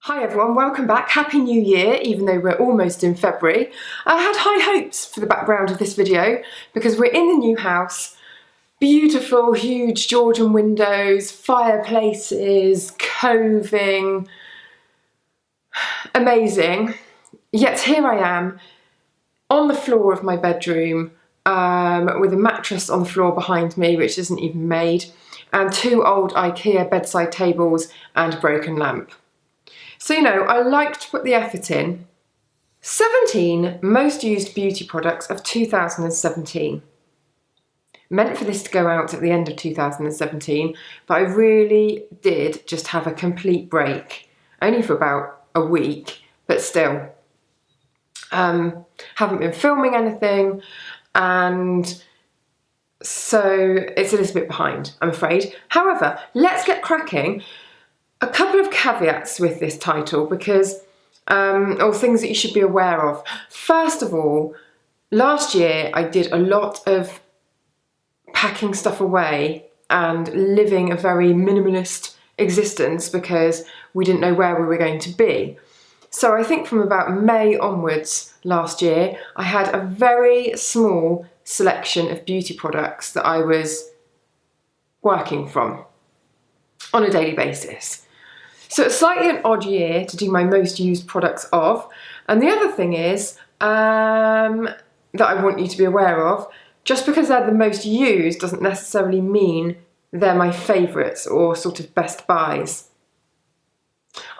Hi everyone, welcome back. Happy New Year, even though we're almost in February. I had high hopes for the background of this video because we're in the new house. Beautiful, huge Georgian windows, fireplaces, coving, amazing. Yet here I am on the floor of my bedroom with a mattress on the floor behind me, which isn't even made, and two old IKEA bedside tables and a broken lamp. So, you know, I like to put the effort in. 17 most used beauty products of 2017. Meant for this to go out at the end of 2017, but I really did just have a complete break. Only for about a week, but still. Haven't been filming anything, and so it's a little bit behind, I'm afraid. However, let's get cracking. A couple of caveats with this title because, or things that you should be aware of. First of all, last year I did a lot of packing stuff away and living a very minimalist existence because we didn't know where we were going to be. So I think from about May onwards last year, I had a very small selection of beauty products that I was working from on a daily basis. So it's slightly an odd year to do my most used products of. And the other thing is that I want you to be aware of, just because they're the most used doesn't necessarily mean they're my favourites or sort of best buys.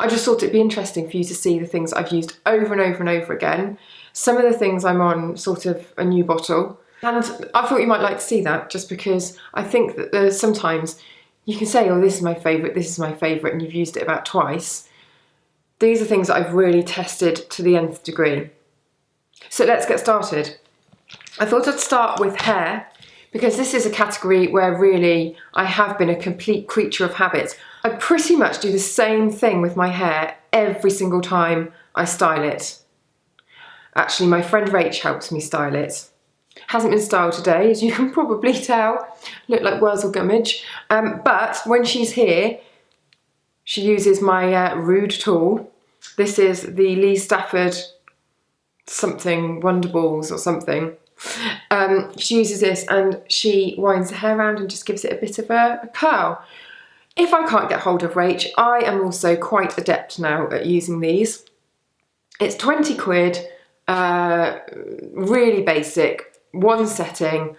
I just thought it'd be interesting for you to see the things I've used over and over and over again. Some of the things I'm on sort of a new bottle. And I thought you might like to see that just because I think that there's sometimes you can say, oh, this is my favourite, and you've used it about twice. These are things that I've really tested to the nth degree. So let's get started. I thought I'd start with hair, because this is a category where really I have been a complete creature of habit. I pretty much do the same thing with my hair every single time I style it. Actually, my friend Rach helps me style it. Hasn't been styled today, as you can probably tell. Look like Wurzel Gummidge. But when she's here, she uses my Rude tool. This is the Lee Stafford something, Wonderballs or something. She uses this and she winds the hair around and just gives it a bit of a curl. If I can't get hold of Rach, I am also quite adept now at using these. It's 20 quid, really basic. One setting,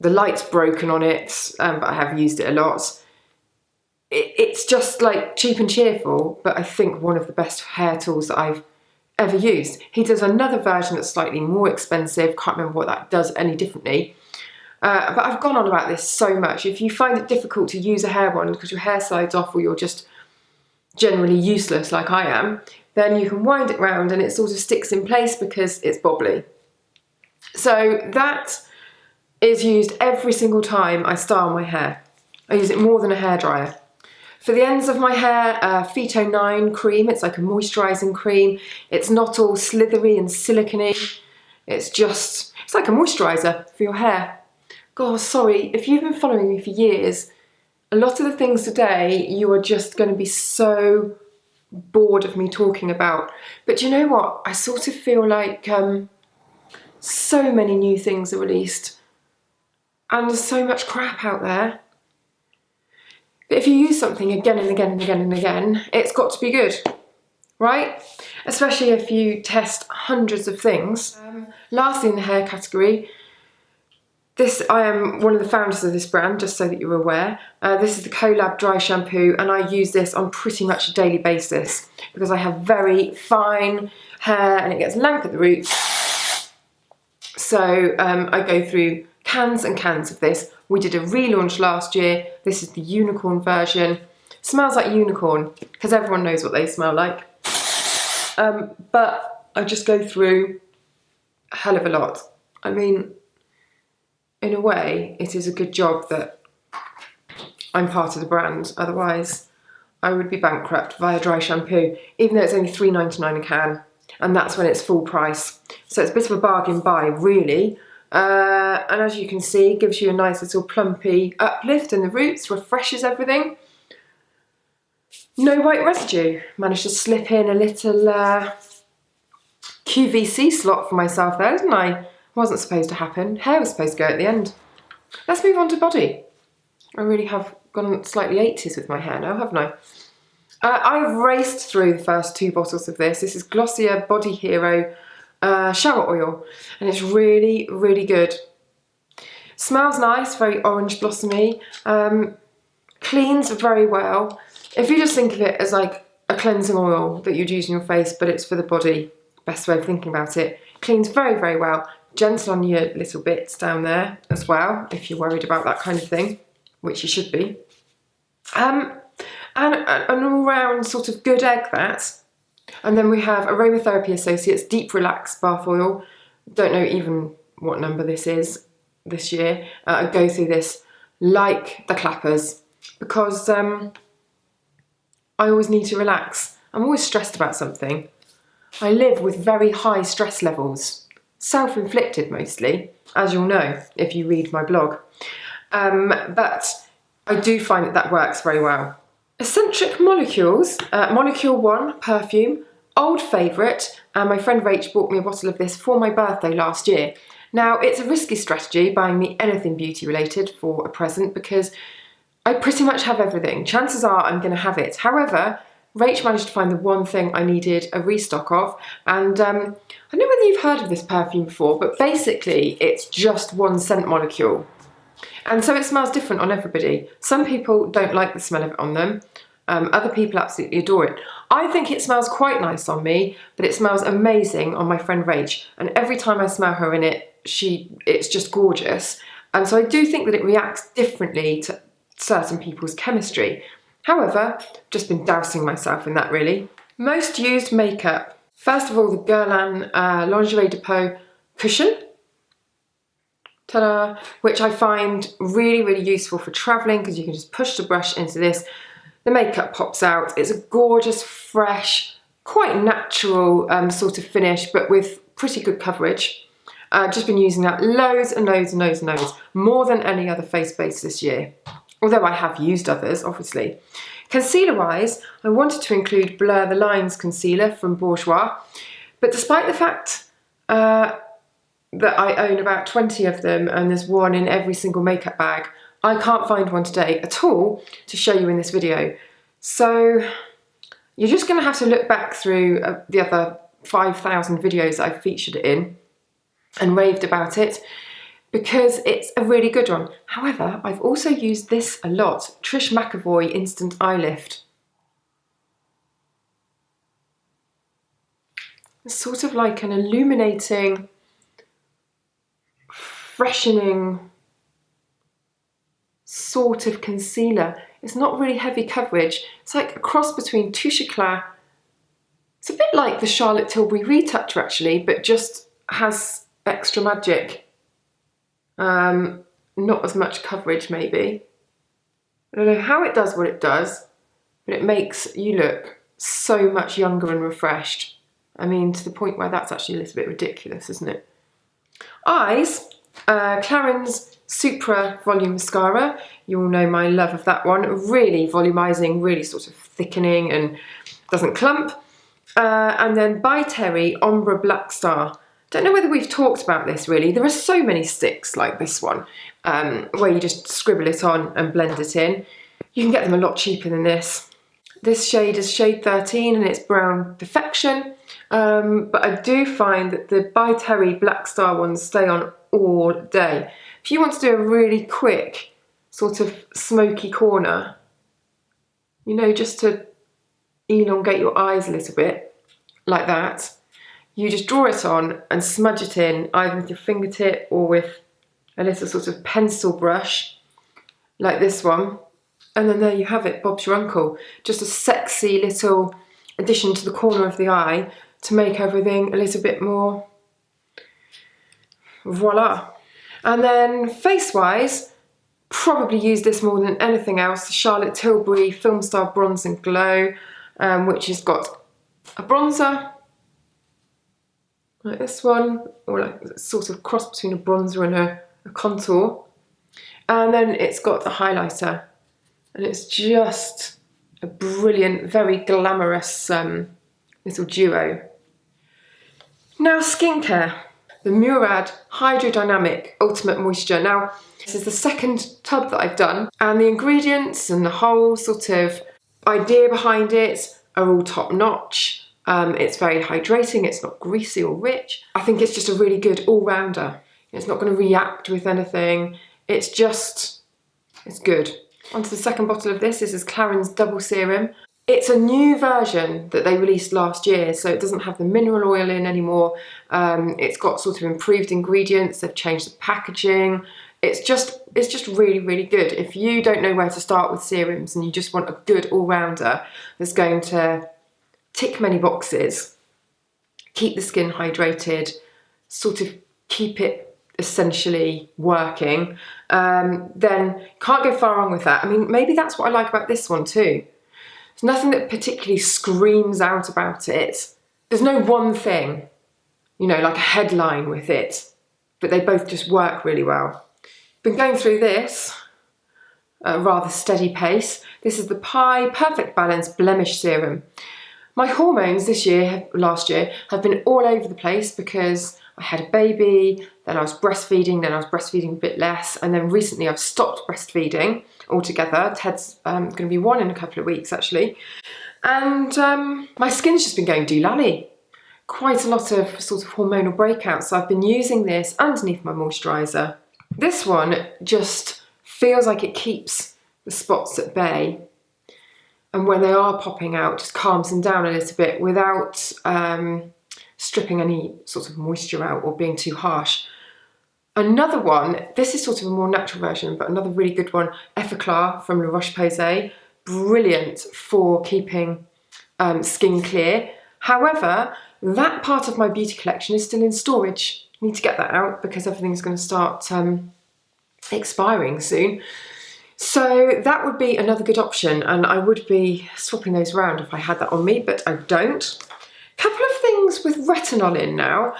the light's broken on it, but I have used it a lot. It's just like cheap and cheerful, but I think one of the best hair tools that I've ever used. He does another version that's slightly more expensive, can't remember what that does any differently. But I've gone on about this so much. If you find it difficult to use a hair one because your hair slides off or you're just generally useless like I am, then you can wind it round and it sort of sticks in place because it's bobbly. So that is used every single time I style my hair. I use it more than a hairdryer. For the ends of my hair, Phyto 9 cream. It's like a moisturising cream. It's not all slithery and silicone-y. It's like a moisturiser for your hair. God, sorry, if you've been following me for years, a lot of the things today you are just going to be so bored of me talking about. But do you know what? I sort of feel like so many new things are released and there's so much crap out there. But if you use something again and again and again and again, it's got to be good, right? Especially if you test hundreds of things. Lastly, in the hair category, I am one of the founders of this brand, just so that you're aware. This is the Collab Dry Shampoo, and I use this on pretty much a daily basis because I have very fine hair and it gets lank at the roots. So I go through cans and cans of this. We did a relaunch last year. This is the unicorn version. Smells like unicorn because everyone knows what they smell like. But I just go through a hell of a lot. I mean, in a way, it is a good job that I'm part of the brand. Otherwise, I would be bankrupt via Dry Shampoo, even though it's only £3.99 a can. And that's when it's full price. So it's a bit of a bargain buy, really. And as you can see, it gives you a nice little plumpy uplift in the roots, refreshes everything. No white residue. Managed to slip in a little QVC slot for myself there, didn't I? Wasn't supposed to happen. Hair was supposed to go at the end. Let's move on to body. I really have gone slightly 80s with my hair now, haven't I? I've raced through the first 2 bottles of this. This is Glossier Body Hero shower oil, and it's really, really good. Smells nice, very orange blossomy. Cleans very well. If you just think of it as like a cleansing oil that you'd use on your face, but it's for the body, best way of thinking about it. Cleans very, very well. Gentle on your little bits down there as well, if you're worried about that kind of thing, which you should be. And an all-round sort of good egg, that. And then we have Aromatherapy Associates Deep Relax Bath Oil. Don't know even what number this is this year. I go through this like the clappers because I always need to relax. I'm always stressed about something. I live with very high stress levels. Self-inflicted mostly, as you'll know if you read my blog. But I do find that works very well. Eccentric Molecules, Molecule 1 Perfume, old favourite, and my friend Rach bought me a bottle of this for my birthday last year. Now, it's a risky strategy buying me anything beauty related for a present because I pretty much have everything. Chances are I'm going to have it. However, Rach managed to find the one thing I needed a restock of, and I don't know whether you've heard of this perfume before, but basically it's just 1 scent molecule. And so it smells different on everybody. Some people don't like the smell of it on them. Other people absolutely adore it. I think it smells quite nice on me, but it smells amazing on my friend Rach. And every time I smell her in it, it's just gorgeous. And so I do think that it reacts differently to certain people's chemistry. However, just been dousing myself in that really. Most used makeup. First of all, the Guerlain Lingerie Depot Cushion. Ta-da! Which I find really, really useful for travelling because you can just push the brush into this. The makeup pops out. It's a gorgeous, fresh, quite natural sort of finish, but with pretty good coverage. I've just been using that loads and loads and loads and loads. More than any other face base this year. Although I have used others, obviously. Concealer-wise, I wanted to include Blur the Lines concealer from Bourjois, but despite the fact that I own about 20 of them and there's one in every single makeup bag, I can't find one today at all to show you in this video. So you're just going to have to look back through the other 5,000 videos I've featured it in and raved about it, because it's a really good one. However, I've also used this a lot, Trish McEvoy Instant Eye Lift. It's sort of like an illuminating, freshening sort of concealer. It's not really heavy coverage. It's like a cross between Touche Eclat. It's a bit like the Charlotte Tilbury Retoucher actually, but just has extra magic. Not as much coverage maybe. I don't know how it does what it does, but it makes you look so much younger and refreshed. I mean, to the point where that's actually a little bit ridiculous, isn't it? Eyes, Clarins Supra Volume Mascara. You all know my love of that one. Really volumizing, really sort of thickening and doesn't clump. And then By Terry Ombre Black Star. Don't know whether we've talked about this really. There are so many sticks like this one where you just scribble it on and blend it in. You can get them a lot cheaper than this. This shade is shade 13 and it's Brown Perfection. But I do find that the By Terry Black Star ones stay on all day. If you want to do a really quick sort of smoky corner, you know, just to elongate your eyes a little bit, like that, you just draw it on and smudge it in either with your fingertip or with a little sort of pencil brush like this one, and then there you have it, Bob's your uncle. Just a sexy little addition to the corner of the eye to make everything a little bit more voila. And then face wise, probably use this more than anything else, the Charlotte Tilbury Film Star Bronze and Glow, which has got a bronzer like this one, or like a sort of cross between a bronzer and a contour. And then it's got a highlighter, and it's just a brilliant, very glamorous little duo. Now skincare. The Murad Hydrodynamic Ultimate Moisture. Now, this is the second tub that I've done, and the ingredients and the whole sort of idea behind it are all top notch. It's very hydrating, it's not greasy or rich. I think it's just a really good all-rounder. It's not going to react with anything. It's good. Onto the second bottle of this. This is Claren's Double Serum. It's a new version that they released last year, so it doesn't have the mineral oil in anymore. It's got sort of improved ingredients. They've changed the packaging. It's just really, really good. If you don't know where to start with serums and you just want a good all-rounder that's going to tick many boxes, keep the skin hydrated, sort of keep it essentially working, then can't go far wrong with that. I mean, maybe that's what I like about this one too. There's nothing that particularly screams out about it. There's no one thing, you know, like a headline with it, but they both just work really well. Been going through this at a rather steady pace. This is the Pi Perfect Balance Blemish Serum. My hormones last year, have been all over the place because I had a baby, then I was breastfeeding a bit less, and then recently I've stopped breastfeeding altogether. Ted's going to be 1 in a couple of weeks actually. And my skin's just been going doolally. Quite a lot of sort of hormonal breakouts. So I've been using this underneath my moisturiser. This one just feels like it keeps the spots at bay. And when they are popping out, just calms them down a little bit without stripping any sort of moisture out or being too harsh. Another one, this is sort of a more natural version, but another really good one, Effaclar from Rushpace, brilliant for keeping skin clear. However, that part of my beauty collection is still in storage. I need to get that out because everything's going to start expiring soon. So that would be another good option, and I would be swapping those around if I had that on me, but I don't. Couple of things with retinol in now,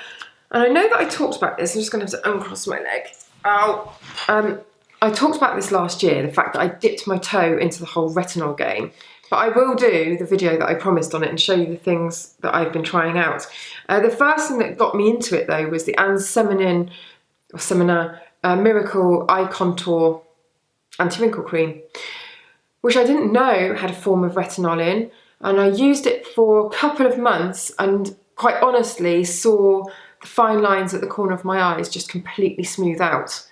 and I know that I talked about this. I'm just going to have to uncross my leg. Ow. I talked about this last year, the fact that I dipped my toe into the whole retinol game, but I will do the video that I promised on it and show you the things that I've been trying out. The first thing that got me into it though was the Semina Miracle Eye Contour Anti-Wrinkle Cream, which I didn't know had a form of retinol in, and I used it for a couple of months and quite honestly saw the fine lines at the corner of my eyes just completely smooth out.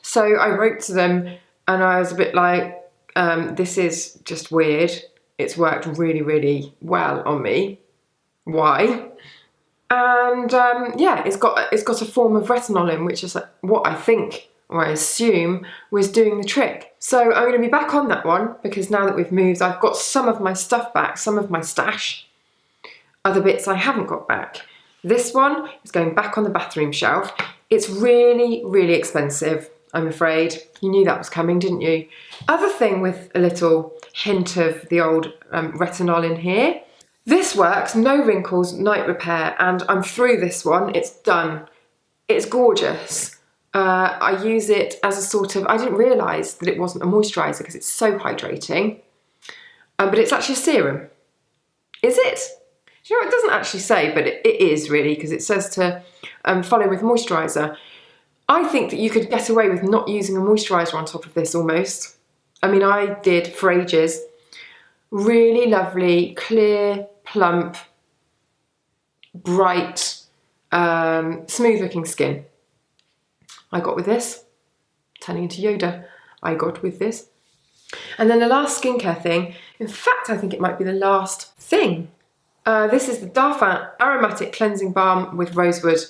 So I wrote to them and I was a bit like, this is just weird. It's worked really, really well on me. Why? And yeah, it's got a form of retinol in, which is what I think, or I assume, was doing the trick. So I'm going to be back on that one because now that we've moved, I've got some of my stuff back, some of my stash. Other bits I haven't got back. This one is going back on the bathroom shelf. It's really, really expensive, I'm afraid. You knew that was coming, didn't you? Other thing with a little hint of the old retinol in here. This works, no wrinkles, night repair, and I'm through this one. It's done. It's gorgeous. I use it as a sort of, I didn't realise that it wasn't a moisturiser because it's so hydrating, but it's actually a serum. Is it? You know, it doesn't actually say, but it is really, because it says to follow with moisturiser. I think that you could get away with not using a moisturiser on top of this almost. I mean, I did for ages. Really lovely, clear, plump, bright, smooth looking skin. I got with this, turning into Yoda, I got with this. And then the last skincare thing, in fact I think it might be the last thing. This is the Darphin Aromatic Cleansing Balm with Rosewood.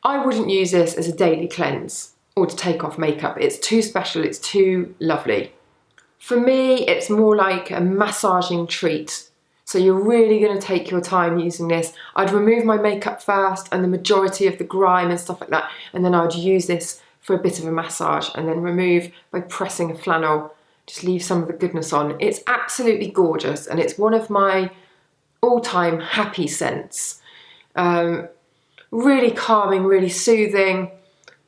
I wouldn't use this as a daily cleanse or to take off makeup. It's too special, it's too lovely. For me, it's more like a massaging treat. So you're really going to take your time using this. I'd remove my makeup first and the majority of the grime and stuff like that, and then I'd use this for a bit of a massage and then remove by pressing a flannel, just leave some of the goodness on. It's absolutely gorgeous and it's one of my all-time happy scents. Really calming, really soothing.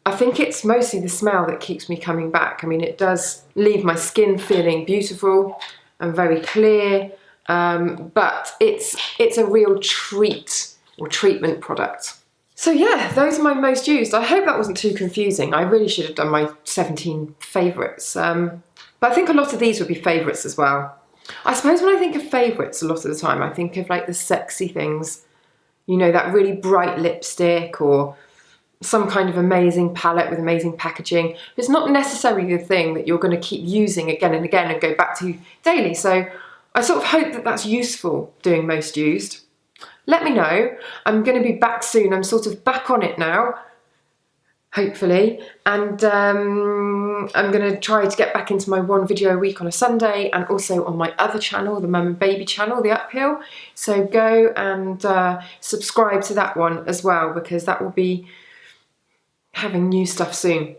I think it's mostly the smell that keeps me coming back. I mean, it does leave my skin feeling beautiful and very clear, but it's a real treat or treatment product. So yeah, those are my most used. I hope that wasn't too confusing. I really should have done my 17 favourites. But I think a lot of these would be favourites as well. I suppose when I think of favourites a lot of the time, I think of like the sexy things, you know, that really bright lipstick or some kind of amazing palette with amazing packaging. It's not necessarily the thing that you're going to keep using again and again and go back to daily. So I sort of hope that that's useful doing most used. Let me know. I'm going to be back soon. I'm sort of back on it now, hopefully. And I'm going to try to get back into my 1 video a week on a Sunday, and also on my other channel, the Mum and Baby channel, The Uphill. So go and subscribe to that one as well, because that will be having new stuff soon.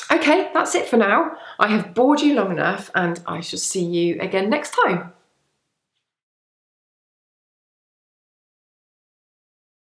Okay, that's it for now. I have bored you long enough, and I shall see you again next time.